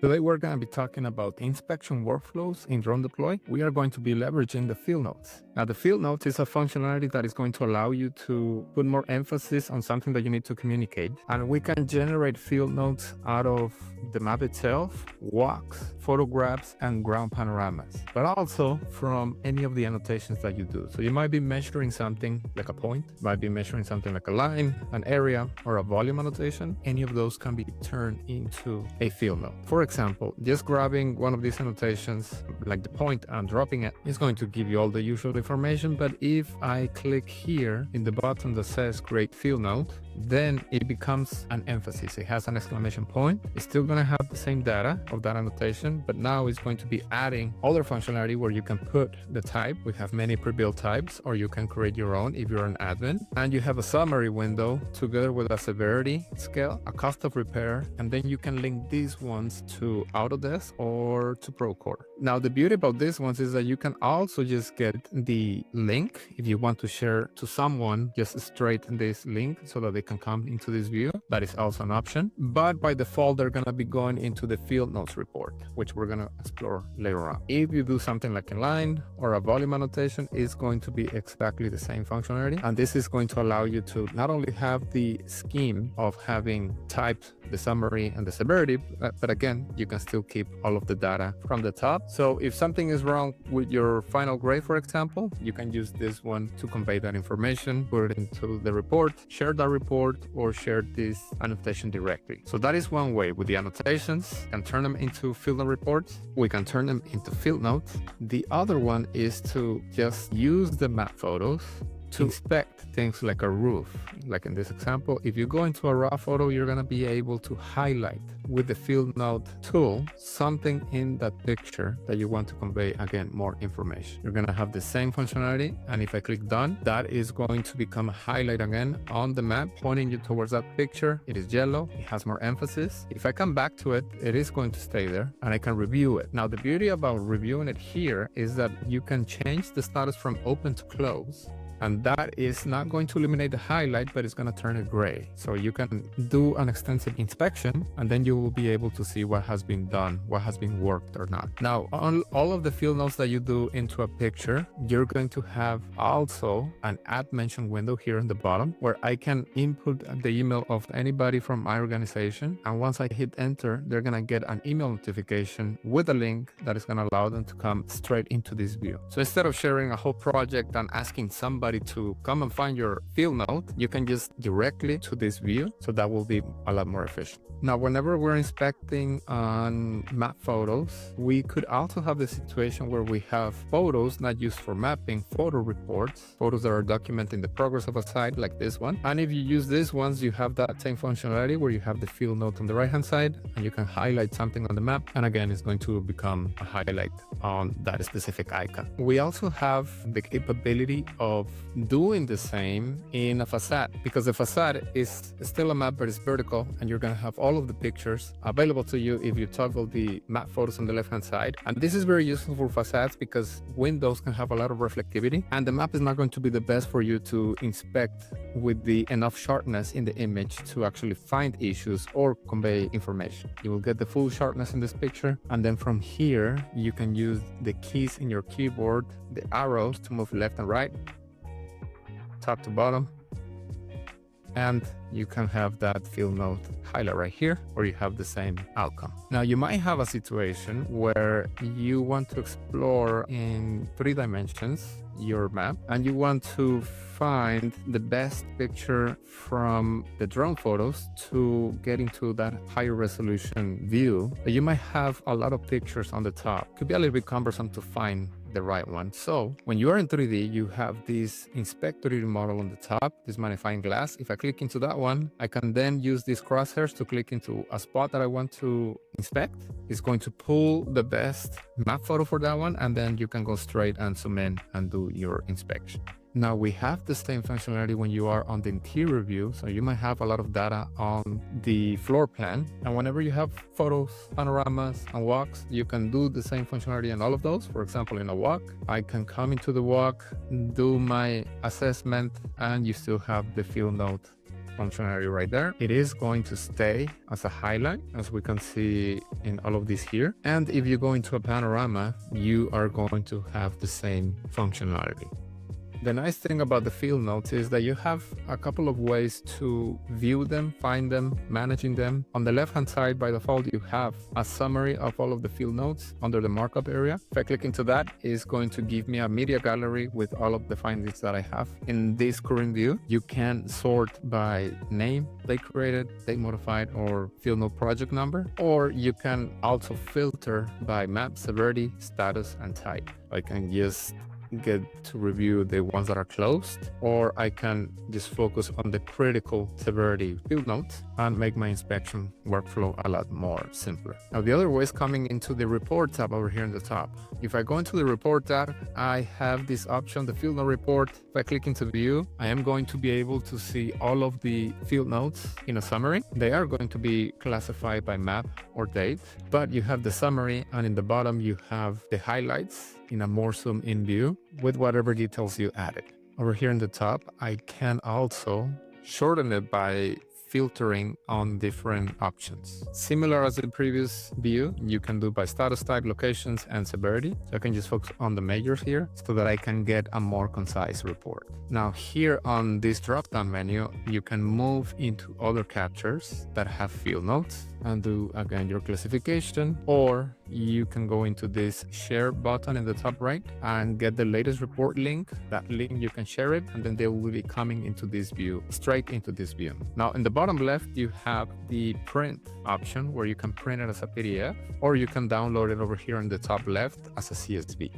Today we're going to be talking about inspection workflows in DroneDeploy. We are going to be leveraging the FieldNotes. Now the FieldNotes is a functionality that is going to allow you to put more emphasis on something that you need to communicate. And we can generate FieldNotes out of the map itself, walks, photographs, and ground panoramas, but also from any of the annotations that you do. So you might be measuring something like a point, might be measuring something like a line, an area, or a volume annotation. Any of those can be turned into a FieldNote. For example, just grabbing one of these annotations, like the point, and dropping it is going to give you all the usual information. But if I click here in the button that says create FieldNote, then it becomes an emphasis. It has an exclamation point. It's still going to have the same data of that annotation, but now it's going to be adding other functionality where you can put the type. We have many pre-built types, or you can create your own if you're an admin. And you have a summary window together with a severity scale, a cost of repair, and then you can link these ones to Autodesk or to Procore. Now, the beauty about these ones is that you can also just get the link if you want to share to someone, just straight this link so that they can come into this view. That is also an option. But by default, they're going to be going into the FieldNotes report, which we're going to explore later on. If you do something like a line or a volume annotation, it's going to be exactly the same functionality. And this is going to allow you to not only have the scheme of having typed the summary and the severity, but again, you can still keep all of the data from the top. So if something is wrong with your final grade, for example, you can use this one to convey that information, put it into the report, share that report, or share this annotation directly. So that is one way with the annotations. We can turn them into FieldNote reports. We can turn them into FieldNotes. The other one is to just use the map photos to inspect things like a roof. Like in this example, if you go into a raw photo, you're going to be able to highlight with the FieldNote tool something in that picture that you want to convey, again, more information. You're going to have the same functionality, and if I click done, that is going to become a highlight again on the map, pointing you towards that picture. It is yellow, it has more emphasis. If I come back to it, it is going to stay there, and I can review it. Now, the beauty about reviewing it here is that you can change the status from open to close. And that is not going to eliminate the highlight, but it's going to turn it gray. So you can do an extensive inspection, and then you will be able to see what has been done, what has been worked or not. Now, on all of the field notes that you do into a picture, you're going to have also an add mention window here in the bottom, where I can input the email of anybody from my organization. And once I hit enter, they're going to get an email notification with a link that is going to allow them to come straight into this view. So instead of sharing a whole project and asking somebody to come and find your field note, you can just directly to this view. So that will be a lot more efficient. Now, whenever we're inspecting on map photos, we could also have the situation where we have photos not used for mapping, photo reports, photos that are documenting the progress of a site like this one. And if you use these ones, you have that same functionality where you have the field note on the right hand side and you can highlight something on the map. And again, it's going to become a highlight on that specific icon. We also have the capability of doing the same in a facade, because the facade is still a map, but it's vertical, and you're going to have all of the pictures available to you if you toggle the map photos on the left hand side. And this is very useful for facades because windows can have a lot of reflectivity, and the map is not going to be the best for you to inspect with the enough sharpness in the image to actually find issues or convey information. You will get the full sharpness in this picture, and then from here you can use the keys in your keyboard, the arrows, to move left and right, top to bottom, and you can have that field note highlight right here, or you have the same outcome. Now, you might have a situation where you want to explore in 3 dimensions your map, and you want to find the best picture from the drone photos to get into that higher resolution view. But you might have a lot of pictures on the top. It could be a little bit cumbersome to find the right one. So when you are in 3D, you have this inspect 3D model on the top, this magnifying glass. If I click into that one, I can then use these crosshairs to click into a spot that I want to inspect. It's going to pull the best map photo for that one, and then you can go straight and zoom in and do your inspection. Now, we have the same functionality when you are on the interior view. So you might have a lot of data on the floor plan. And whenever you have photos, panoramas, and walks, you can do the same functionality in all of those. For example, in a walk, I can come into the walk, do my assessment, and you still have the field note functionality right there. It is going to stay as a highlight, as we can see in all of these here. And if you go into a panorama, you are going to have the same functionality. The nice thing about the field notes is that you have a couple of ways to view them, find them, managing them. On the left-hand side, by default, you have a summary of all of the field notes under the markup area. If I click into that, it's going to give me a media gallery with all of the findings that I have. In this current view, you can sort by name, date created, date modified, or field note project number, or you can also filter by map, severity, status, and type. I can just get to review the ones that are closed, or I can just focus on the critical severity field notes and make my inspection workflow a lot more simpler. Now, the other way is coming into the report tab over here in the top. If I go into the report tab, I have this option, the field note report. If I click into view, I am going to be able to see all of the field notes in a summary. They are going to be classified by map or date, but you have the summary, and in the bottom you have the highlights in a more zoom in view with whatever details you added. Over here in the top, I can also shorten it by filtering on different options. Similar as the previous view, you can do by status type, locations, and severity. So I can just focus on the majors here so that I can get a more concise report. Now here on this drop-down menu, you can move into other captures that have field notes and do again your classification, or you can go into this share button in the top right and get the latest report link. That link, you can share it, and then they will be coming into this view, straight into this view. Now in the bottom left, you have the print option where you can print it as a PDF, or you can download it over here in the top left as a CSV.